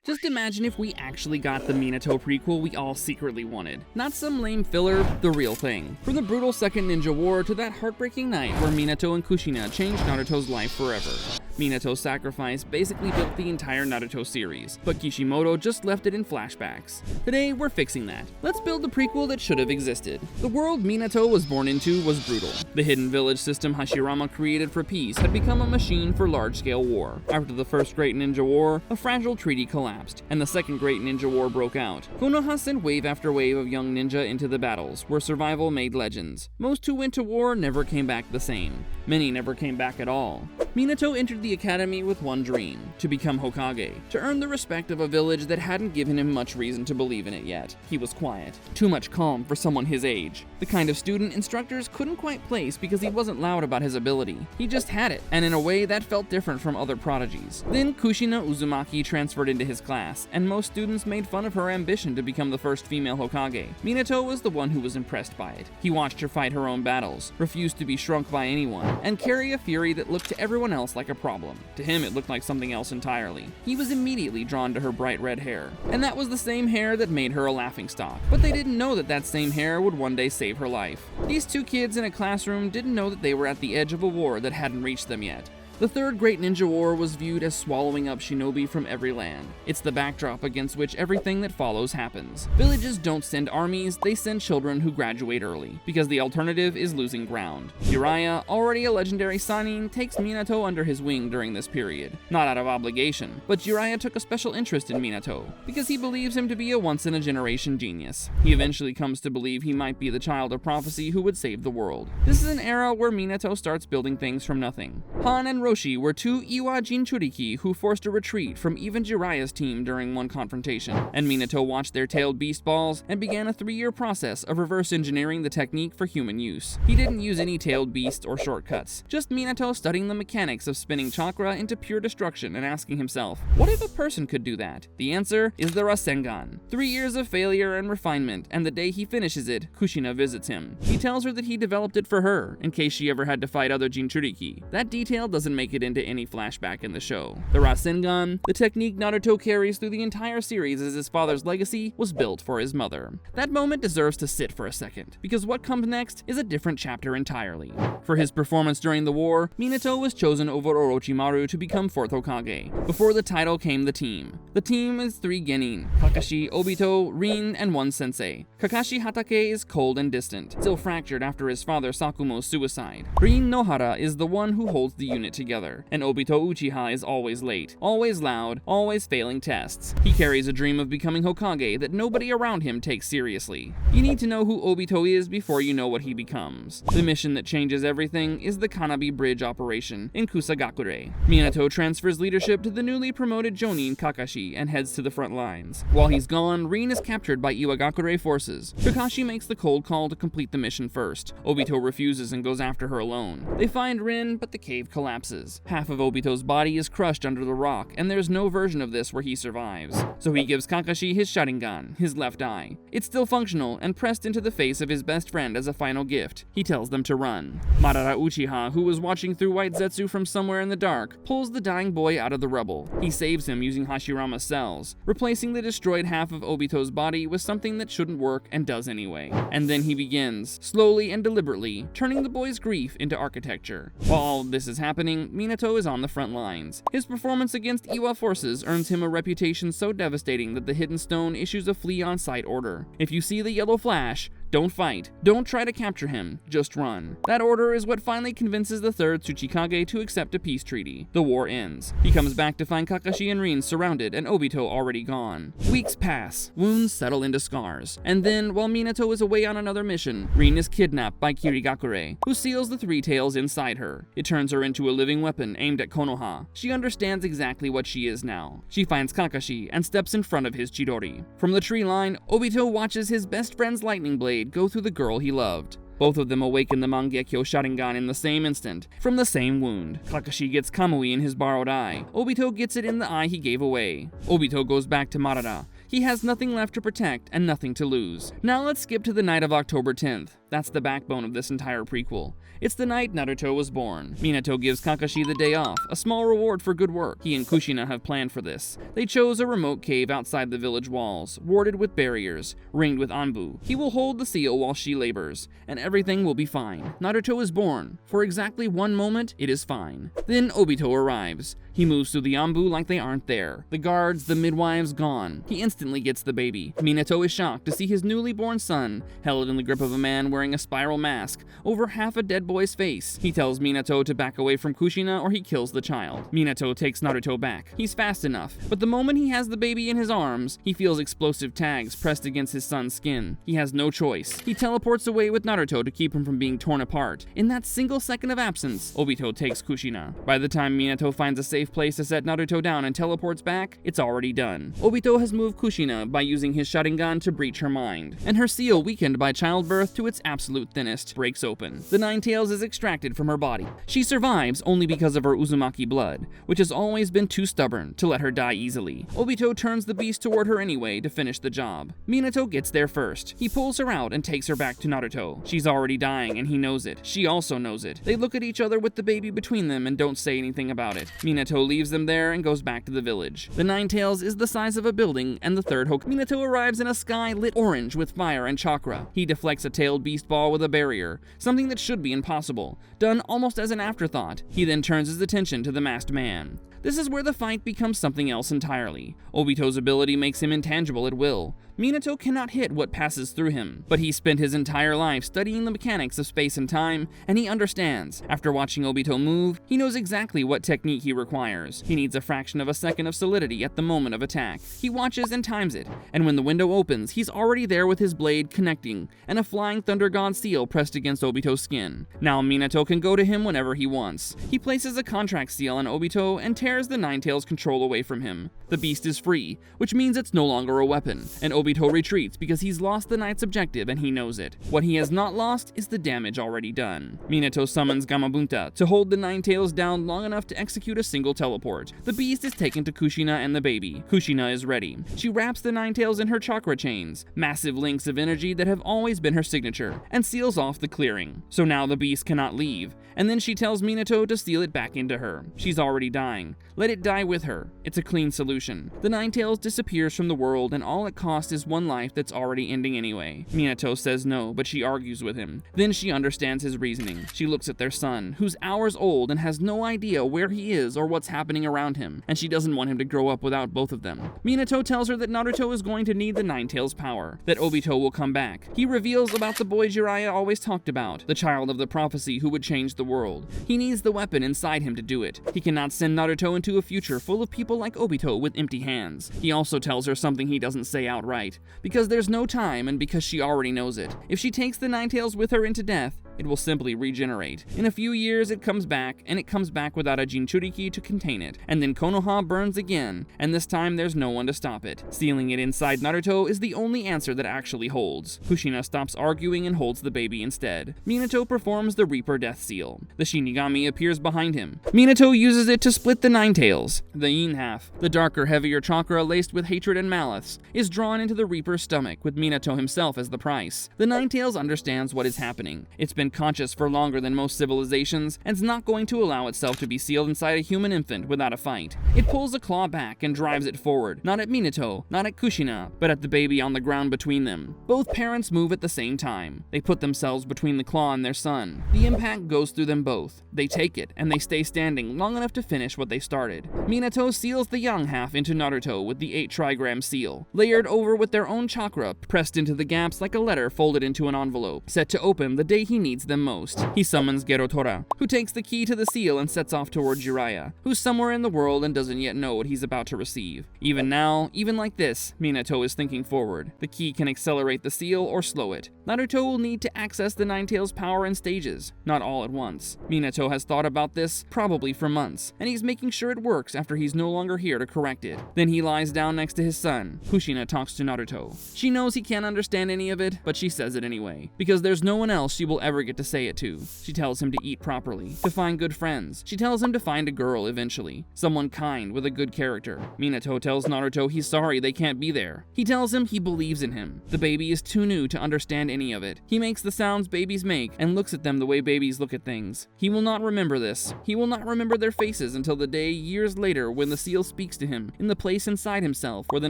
Just imagine if we actually got the Minato prequel we all secretly wanted. Not some lame filler, the real thing. From the brutal second ninja war to that heartbreaking night where Minato and Kushina changed Naruto's life forever. Minato's sacrifice basically built the entire Naruto series, but Kishimoto just left it in flashbacks. Today, we're fixing that. Let's build the prequel that should have existed. The world Minato was born into was brutal. The hidden village system Hashirama created for peace had become a machine for large-scale war. After the first Great Ninja War, a fragile treaty collapsed, and the second Great Ninja War broke out. Konoha sent wave after wave of young ninja into the battles, where survival made legends. Most who went to war never came back the same. Many never came back at all. Minato entered the academy with one dream: to become Hokage, to earn the respect of a village that hadn't given him much reason to believe in it yet. He was quiet, too much calm for someone his age. The kind of student instructors couldn't quite place because he wasn't loud about his ability. He just had it, and in a way that felt different from other prodigies. Then Kushina Uzumaki transferred into his class, and most students made fun of her ambition to become the first female Hokage. Minato was the one who was impressed by it. He watched her fight her own battles, refused to be shrunk by anyone, and carry a fury that looked to everyone else like a problem. To him, it looked like something else entirely. He was immediately drawn to her bright red hair, and that was the same hair that made her a laughingstock. But they didn't know that that same hair would one day save her life. These two kids in a classroom didn't know that they were at the edge of a war that hadn't reached them yet. The Third Great Ninja War was viewed as swallowing up shinobi from every land. It's the backdrop against which everything that follows happens. Villages don't send armies, they send children who graduate early, because the alternative is losing ground. Jiraiya, already a legendary Sannin, takes Minato under his wing during this period. Not out of obligation, but Jiraiya took a special interest in Minato, because he believes him to be a once-in-a-generation genius. He eventually comes to believe he might be the child of prophecy who would save the world. This is an era where Minato starts building things from nothing. Han and Roshi were two Iwa Jinchuriki who forced a retreat from even Jiraiya's team during one confrontation, and Minato watched their tailed beast balls and began a 3-year process of reverse engineering the technique for human use. He didn't use any tailed beast or shortcuts, just Minato studying the mechanics of spinning chakra into pure destruction and asking himself, what if a person could do that? The answer is the Rasengan. 3 years of failure and refinement, and the day he finishes it, Kushina visits him. He tells her that he developed it for her, in case she ever had to fight other Jinchuriki. That detail doesn't make it into any flashback in the show. The Rasengan, the technique Naruto carries through the entire series as his father's legacy, was built for his mother. That moment deserves to sit for a second, because what comes next is a different chapter entirely. For his performance during the war, Minato was chosen over Orochimaru to become 4th Hokage. Before the title came the team. The team is 3 genin: Kakashi, Obito, Rin, and 1 sensei. Kakashi Hatake is cold and distant, still fractured after his father Sakumo's suicide. Rin Nohara is the one who holds the unit together, and Obito Uchiha is always late, always loud, always failing tests. He carries a dream of becoming Hokage that nobody around him takes seriously. You need to know who Obito is before you know what he becomes. The mission that changes everything is the Kanabi Bridge operation in Kusagakure. Minato transfers leadership to the newly promoted Jonin Kakashi and heads to the front lines. While he's gone, Rin is captured by Iwagakure forces. Kakashi makes the cold call to complete the mission first. Obito refuses and goes after her alone. They find Rin, but the cave collapses. Half of Obito's body is crushed under the rock, and there's no version of this where he survives. So he gives Kakashi his Sharingan, his left eye. It's still functional and pressed into the face of his best friend as a final gift. He tells them to run. Madara Uchiha, who was watching through White Zetsu from somewhere in the dark, pulls the dying boy out of the rubble. He saves him using Hashirama's cells, replacing the destroyed half of Obito's body with something that shouldn't work and does anyway. And then he begins, slowly and deliberately, turning the boy's grief into architecture. While all of this is happening, Minato is on the front lines. His performance against Iwa forces earns him a reputation so devastating that the Hidden Stone issues a flee-on-sight order. If you see the yellow flash, don't fight. Don't try to capture him. Just run. That order is what finally convinces the 3rd Tsuchikage to accept a peace treaty. The war ends. He comes back to find Kakashi and Rin surrounded and Obito already gone. Weeks pass. Wounds settle into scars. And then, while Minato is away on another mission, Rin is kidnapped by Kirigakure, who seals the 3 tails inside her. It turns her into a living weapon aimed at Konoha. She understands exactly what she is now. She finds Kakashi and steps in front of his Chidori. From the tree line, Obito watches his best friend's lightning blade go through the girl he loved. Both of them awaken the Mangekyo Sharingan in the same instant, from the same wound. Kakashi gets Kamui in his borrowed eye. Obito gets it in the eye he gave away. Obito goes back to Madara. He has nothing left to protect and nothing to lose. Now let's skip to the night of October 10th. That's the backbone of this entire prequel. It's the night Naruto was born. Minato gives Kakashi the day off, a small reward for good work. He and Kushina have planned for this. They chose a remote cave outside the village walls, warded with barriers, ringed with anbu. He will hold the seal while she labors, and everything will be fine. Naruto is born. For exactly one moment, it is fine. Then Obito arrives. He moves through the anbu like they aren't there. The guards, the midwives, gone. He instantly gets the baby. Minato is shocked to see his newly born son held in the grip of a man wearing a spiral mask over half a dead boy's face. He tells Minato to back away from Kushina or he kills the child. Minato takes Naruto back. He's fast enough, but the moment he has the baby in his arms, he feels explosive tags pressed against his son's skin. He has no choice. He teleports away with Naruto to keep him from being torn apart. In that single second of absence, Obito takes Kushina. By the time Minato finds a safe place to set Naruto down and teleports back, it's already done. Obito has moved Kushina by using his Sharingan to breach her mind, and her seal, weakened by childbirth to its absolute thinnest, breaks open. The Nine Tails is extracted from her body. She survives only because of her Uzumaki blood, which has always been too stubborn to let her die easily. Obito turns the beast toward her anyway to finish the job. Minato gets there first. He pulls her out and takes her back to Naruto. She's already dying and he knows it. She also knows it. They look at each other with the baby between them and don't say anything about it. Minato leaves them there and goes back to the village. The Nine Tails is the size of a building, and the third Hokage. Minato arrives in a sky lit orange with fire and chakra. He deflects a tailed beast ball with a barrier, something that should be impossible, done almost as an afterthought. He then turns his attention to the masked man. This is where the fight becomes something else entirely. Obito's ability makes him intangible at will. Minato cannot hit what passes through him, but he spent his entire life studying the mechanics of space and time, and he understands. After watching Obito move, he knows exactly what technique he requires. He needs a fraction of a second of solidity at the moment of attack. He watches and times it, and when the window opens, he's already there with his blade connecting, and a flying Thunder God seal pressed against Obito's skin. Now Minato can go to him whenever he wants. He places a contract seal on Obito and tears the Nine Tails' control away from him. The beast is free, which means it's no longer a weapon, and Obito retreats because he's lost the knight's objective and he knows it. What he has not lost is the damage already done. Minato summons Gamabunta to hold the Nine Tails down long enough to execute a single teleport. The beast is taken to Kushina and the baby. Kushina is ready. She wraps the Nine Tails in her chakra chains, massive links of energy that have always been her signature, and seals off the clearing. So now the beast cannot leave, and then she tells Minato to seal it back into her. She's already dying. Let it die with her. It's a clean solution. The Nine Tails disappears from the world, and all it costs is one life that's already ending anyway. Minato says no, but she argues with him. Then she understands his reasoning. She looks at their son, who's hours old and has no idea where he is or what's happening around him, and she doesn't want him to grow up without both of them. Minato tells her that Naruto is going to need the Nine Tails' power, that Obito will come back. He reveals about the boy Jiraiya always talked about, the child of the prophecy who would change the world. He needs the weapon inside him to do it. He cannot send Naruto into a future full of people like Obito with empty hands. He also tells her something he doesn't say outright, because there's no time and because she already knows it. If she takes the Nine Tails with her into death, it will simply regenerate. In a few years, it comes back, and it comes back without a Jinchuriki to contain it. And then Konoha burns again, and this time there's no one to stop it. Sealing it inside Naruto is the only answer that actually holds. Kushina stops arguing and holds the baby instead. Minato performs the Reaper Death Seal. The Shinigami appears behind him. Minato uses it to split the Nine Tails. The yin half, the darker, heavier chakra laced with hatred and malice, is drawn into the Reaper's stomach with Minato himself as the price. The Nine Tails understands what is happening. It's been conscious for longer than most civilizations, and's not going to allow itself to be sealed inside a human infant without a fight. It pulls a claw back and drives it forward, not at Minato, not at Kushina, but at the baby on the ground between them. Both parents move at the same time. They put themselves between the claw and their son. The impact goes through them both. They take it, and they stay standing long enough to finish what they started. Minato seals the young half into Naruto with the 8 trigram seal, layered over with their own chakra, pressed into the gaps like a letter folded into an envelope, set to open the day he needs them most. He summons Gerotora, who takes the key to the seal and sets off toward Jiraiya, who's somewhere in the world and doesn't yet know what he's about to receive. Even now, even like this, Minato is thinking forward. The key can accelerate the seal or slow it. Naruto will need to access the Nine-Tails power in stages, not all at once. Minato has thought about this probably for months, and he's making sure it works after he's no longer here to correct it. Then he lies down next to his son. Kushina talks to Naruto. She knows he can't understand any of it, but she says it anyway, because there's no one else she will ever get to say it to. She tells him to eat properly, to find good friends. She tells him to find a girl eventually, someone kind with a good character. Minato tells Naruto he's sorry they can't be there. He tells him he believes in him. The baby is too new to understand any of it. He makes the sounds babies make and looks at them the way babies look at things. He will not remember this. He will not remember their faces until the day years later when the seal speaks to him in the place inside himself where the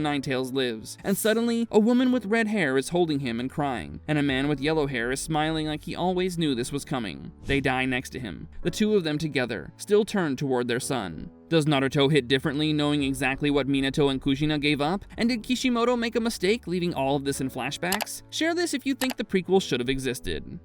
Nine-Tails lives. And suddenly, a woman with red hair is holding him and crying, and a man with yellow hair is smiling like he always knew this was coming. They die next to him, the two of them together, still turned toward their son. Does Naruto hit differently knowing exactly what Minato and Kushina gave up? And did Kishimoto make a mistake leaving all of this in flashbacks? Share this if you think the prequel should have existed.